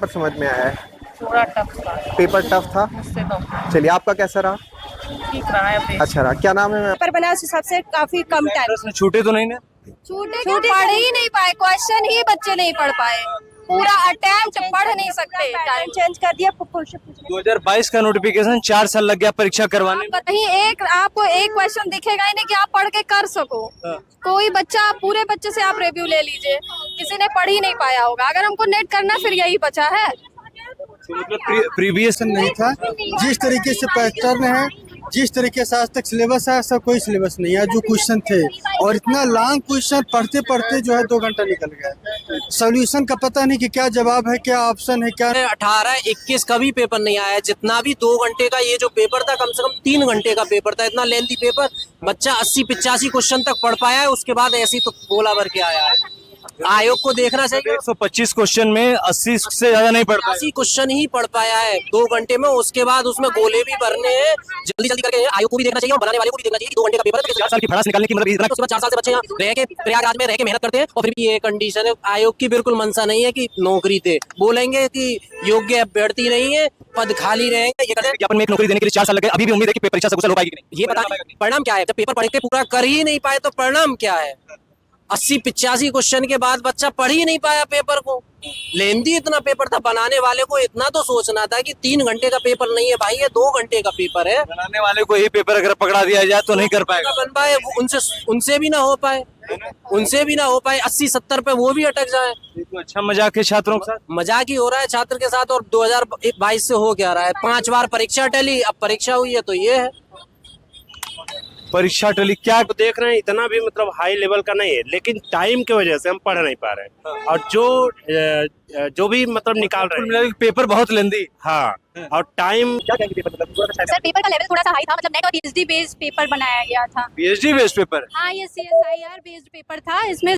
Paper समझ में आया है? थोड़ा टफ था पेपर टफ था। मुझसे तो। चलिए, आपका कैसा रहा? ठीक रहा है अभी। अच्छा रहा। क्या नाम है मैम? पेपर बना उस हिसाब से काफी कम टाइम छूटे तो नहीं ना? छूटे पढ़ ही नहीं पाए, क्वेश्चन ही बच्चे नहीं पढ़ पाए, पूरा अटेम्प्ट पढ़ नहीं सकते, टाइम चेंज कर दिया। 2022 का नोटिफिकेशन 4 साल लग गया परीक्षा करवाने में। कहीं एक आपको एक क्वेश्चन दिखेगा ही नहीं कि आप पढ़ के कर सको। कोई बच्चा, पूरे बच्चे से आप रिव्यू ले लीजिए, किसी ने पढ़ ही नहीं पाया होगा। अगर हमको नेट करना फिर यही बचा है। मतलब प्रीवियस नहीं था, जिस तरीके से पैटर्न है, जिस तरीके से आज तक सिलेबस है, ऐसा कोई सिलेबस नहीं है। जो क्वेश्चन थे और इतना लॉन्ग क्वेश्चन पढ़ते पढ़ते जो है 2 घंटा निकल गया। सॉल्यूशन का पता नहीं कि क्या जवाब है, क्या ऑप्शन है, क्या 18-21 का भी पेपर नहीं आया। जितना भी 2 घंटे का ये जो पेपर था, कम से कम 3 घंटे का पेपर था। इतना लेंथी पेपर, बच्चा 80-85 क्वेश्चन तक पढ़ पाया है। उसके बाद ऐसी तो गोला भर के आया है। आयोग को देखना चाहिए। 125 क्वेश्चन में 80 से ज्यादा नहीं पढ़ पाया। 80 क्वेश्चन ही पढ़ पाया है 2 घंटे में। उसके बाद उसमें गोले भी भरने हैं, जल्दी जल्दी करके। आयोग को भी देखना चाहिए और बनाने वाले को भी देखना चाहिए कि 2 घंटे का पेपर है। 4 साल की भड़ास निकालने की मतलब उसके बाद 4 साल से बच्चे यहाँ रह के प्रयागराज में रह के मेहनत करते हैं और फिर भी ये कंडीशन है। आयोग की बिल्कुल मंशा नहीं है कि नौकरी दे, बोलेंगे कि योग्य अभ्यर्थी नहीं है, पद खाली रहेंगे। ये विज्ञापन में एक नौकरी देने के लिए 4 साल लगे। अभी भी उम्मीद है कि परीक्षा सफल हो पाएगी कि नहीं? ये बता परिणाम क्या है? जब पेपर पढ़ के पूरा कर ही नहीं पाए तो परिणाम क्या है? 80-85 क्वेश्चन के बाद बच्चा पढ़ ही नहीं पाया पेपर को। लेंदी इतना पेपर था, बनाने वाले को इतना तो सोचना था कि 3 घंटे का पेपर नहीं है भाई, ये 2 घंटे का पेपर है। बनाने वाले को ही पेपर अगर पकड़ा दिया जाए तो नहीं कर पाएगा। बन पाए उनसे भी ना हो पाए, उनसे भी ना हो पाए। 80-70 पे वो भी अटक जाए। तो अच्छा मजाक है छात्रों के साथ। मजाक ही हो रहा है छात्र के साथ। और 2022 से हो क्या रहा है? 5 बार परीक्षा टली, अब परीक्षा हुई है तो ये है। परीक्षा टली क्या तो देख रहे हैं, इतना भी मतलब हाई लेवल का नहीं है, लेकिन टाइम की वजह से हम पढ़ नहीं पा रहे हैं। और जो भी मतलब निकाल रहे हैं पेपर बहुत लेंदी। हाँ, और टाइम सर पेपर का लेवल थोड़ा सा हाई था, मतलब नेट और पीएचडी बेस्ड पेपर बनाया गया था। PhD based paper. हाँ, ये CSIR बेस्ड पेपर था। इसमें